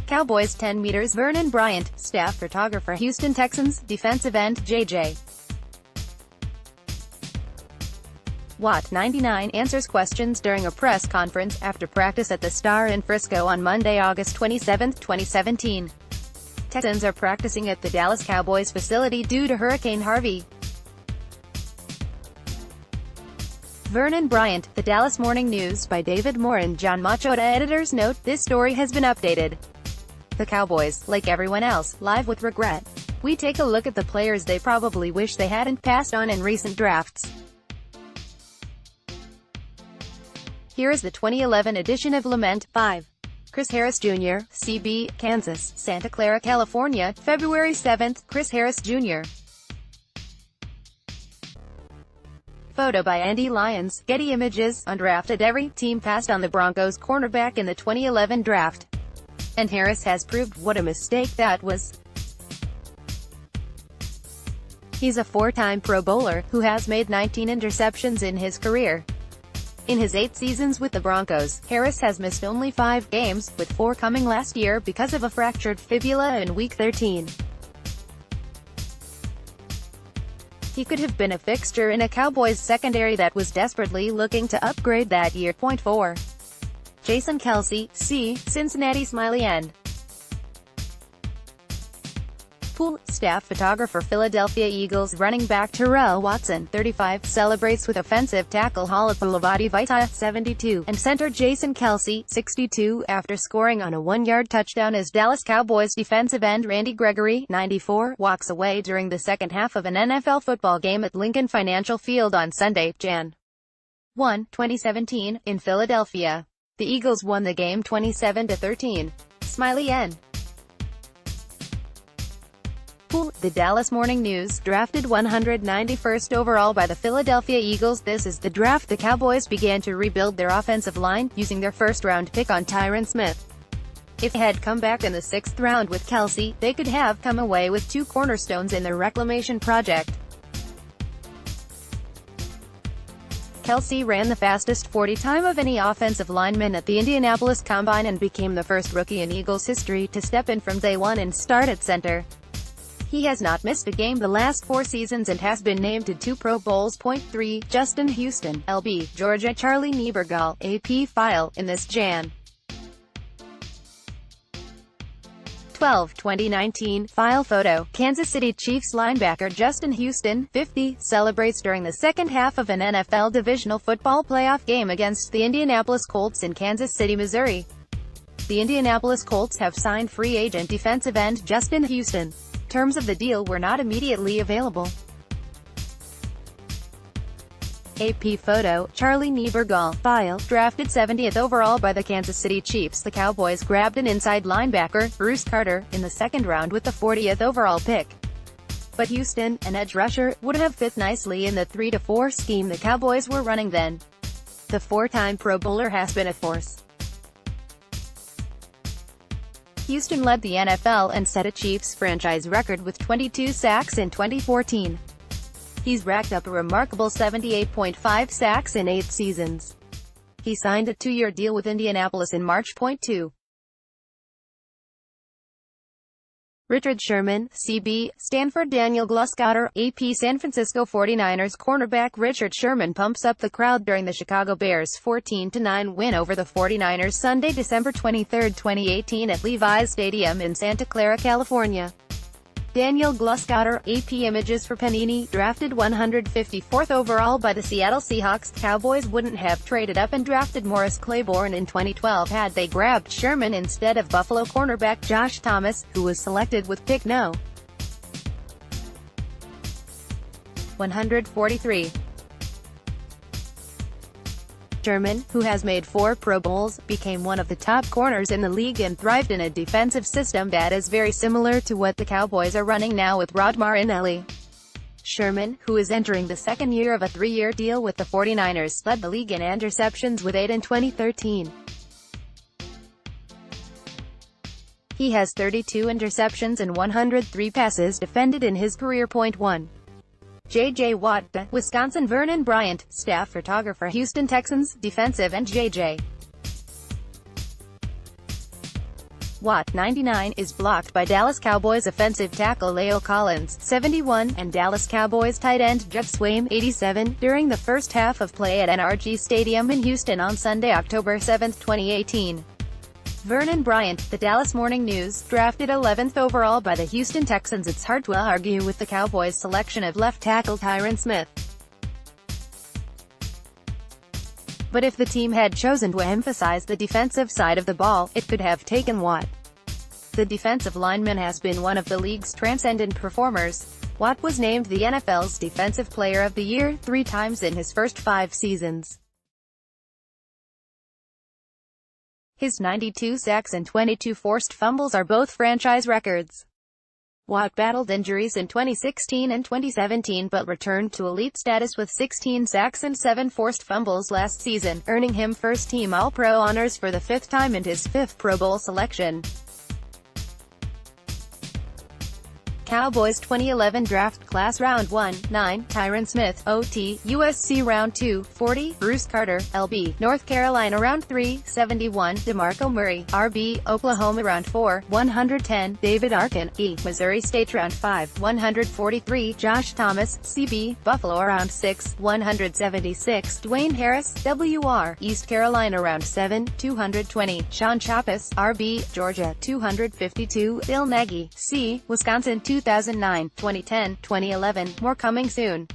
Cowboys 10 meters Vernon Bryant, staff photographer Houston Texans, defensive end J.J. Watt, 99, answers questions during a press conference after practice at the Star in Frisco on Monday, August 27, 2017. Texans are practicing at the Dallas Cowboys facility due to Hurricane Harvey. Vernon Bryant, The Dallas Morning News by David Moore and John Machota. Editor's note: this story has been updated. The Cowboys, like everyone else, live with regret. We take a look at the players they probably wish they hadn't passed on in recent drafts. Here is the 2011 edition of Lament. 5. Chris Harris Jr., CB, Kansas, Santa Clara, California, February 7. Chris Harris Jr. Photo by Andy Lyons, Getty Images. Undrafted, every team passed on the Broncos cornerback in the 2011 draft. And Harris has proved what a mistake that was. He's a four-time Pro Bowler, who has made 19 interceptions in his career. In his 8 seasons with the Broncos, Harris has missed only 5 games, with 4 coming last year because of a fractured fibula in Week 13. He could have been a fixture in a Cowboys secondary that was desperately looking to upgrade that year. 4. Jason Kelce, C, Cincinnati. Smiley End. Pool, staff photographer Philadelphia Eagles running back Terrell Watson, 35, celebrates with offensive tackle Halapoulivaati Vaitai, 72, and center Jason Kelce, 62, after scoring on a 1-yard touchdown as Dallas Cowboys defensive end Randy Gregory, 94, walks away during the second half of an NFL football game at Lincoln Financial Field on Sunday, Jan. 1, 2017, in Philadelphia. The Eagles won the game 27-13. Smiley N. Pool, The Dallas Morning News, drafted 191st overall by the Philadelphia Eagles. This is the draft the Cowboys began to rebuild their offensive line, using their first-round pick on Tyron Smith. If they had come back in the 6th round with Kelce, they could have come away with 2 cornerstones in their reclamation project. Kelce ran the fastest 40 time of any offensive lineman at the Indianapolis Combine and became the first rookie in Eagles history to step in from day one and start at center. He has not missed a game the last 4 seasons and has been named to 2 Pro Bowls. 3. Justin Houston, LB, Georgia. Charlie Niebergall, AP File, in this Jan. 12, 2019, File Photo, Kansas City Chiefs linebacker Justin Houston, 50, celebrates during the second half of an NFL divisional football playoff game against the Indianapolis Colts in Kansas City, Missouri. The Indianapolis Colts have signed free agent defensive end Justin Houston. Terms of the deal were not immediately available. AP Photo, Charlie Niebergall, File, drafted 70th overall by the Kansas City Chiefs. The Cowboys grabbed an inside linebacker, Bruce Carter, in the 2nd round with the 40th overall pick. But Houston, an edge rusher, would have fit nicely in the 3-4 scheme the Cowboys were running then. The 4-time Pro Bowler has been a force. Houston led the NFL and set a Chiefs franchise record with 22 sacks in 2014. He's racked up a remarkable 78.5 sacks in 8 seasons. He signed a 2-year deal with Indianapolis in March. 2. Richard Sherman, CB, Stanford. Daniel Gluscotter, AP. San Francisco 49ers cornerback Richard Sherman pumps up the crowd during the Chicago Bears' 14-9 win over the 49ers Sunday, December 23, 2018 at Levi's Stadium in Santa Clara, California. Daniel Gluscotter, AP Images for Panini, drafted 154th overall by the Seattle Seahawks. Cowboys wouldn't have traded up and drafted Morris Claiborne in 2012 had they grabbed Sherman instead of Buffalo cornerback Josh Thomas, who was selected with pick No. 143. Sherman, who has made 4 Pro Bowls, became one of the top corners in the league and thrived in a defensive system that is very similar to what the Cowboys are running now with Rod Marinelli. Sherman, who is entering the 2nd year of a 3-year deal with the 49ers, led the league in interceptions with 8 in 2013. He has 32 interceptions and 103 passes defended in his career. 1. J.J. Watt, Wisconsin. Vernon Bryant, staff photographer Houston Texans, defensive end J.J. Watt, 99, is blocked by Dallas Cowboys offensive tackle La'el Collins, 71, and Dallas Cowboys tight end Jeff Swaim, 87, during the first half of play at NRG Stadium in Houston on Sunday, October 7, 2018. Vernon Bryant, the Dallas Morning News, drafted 11th overall by the Houston Texans. It's hard to argue with the Cowboys' selection of left tackle Tyron Smith. But if the team had chosen to emphasize the defensive side of the ball, it could have taken Watt. The defensive lineman has been one of the league's transcendent performers. Watt was named the NFL's Defensive Player of the Year 3 times in his first 5 seasons. His 92 sacks and 22 forced fumbles are both franchise records. Watt battled injuries in 2016 and 2017 but returned to elite status with 16 sacks and 7 forced fumbles last season, earning him first-team All-Pro honors for the 5th time and his 5th Pro Bowl selection. Cowboys 2011 draft class round 1, 9, Tyron Smith, OT, USC round 2, 40, Bruce Carter, LB, North Carolina round 3, 71, DeMarco Murray, RB, Oklahoma round 4, 110, David Arkin, E, Missouri State round 5, 143, Josh Thomas, CB, Buffalo round 6, 176, Dwayne Harris, WR, East Carolina round 7, 220, Sean Chapas, RB, Georgia, 252, Bill Nagy, C, Wisconsin 2009, 2010, 2011, more coming soon.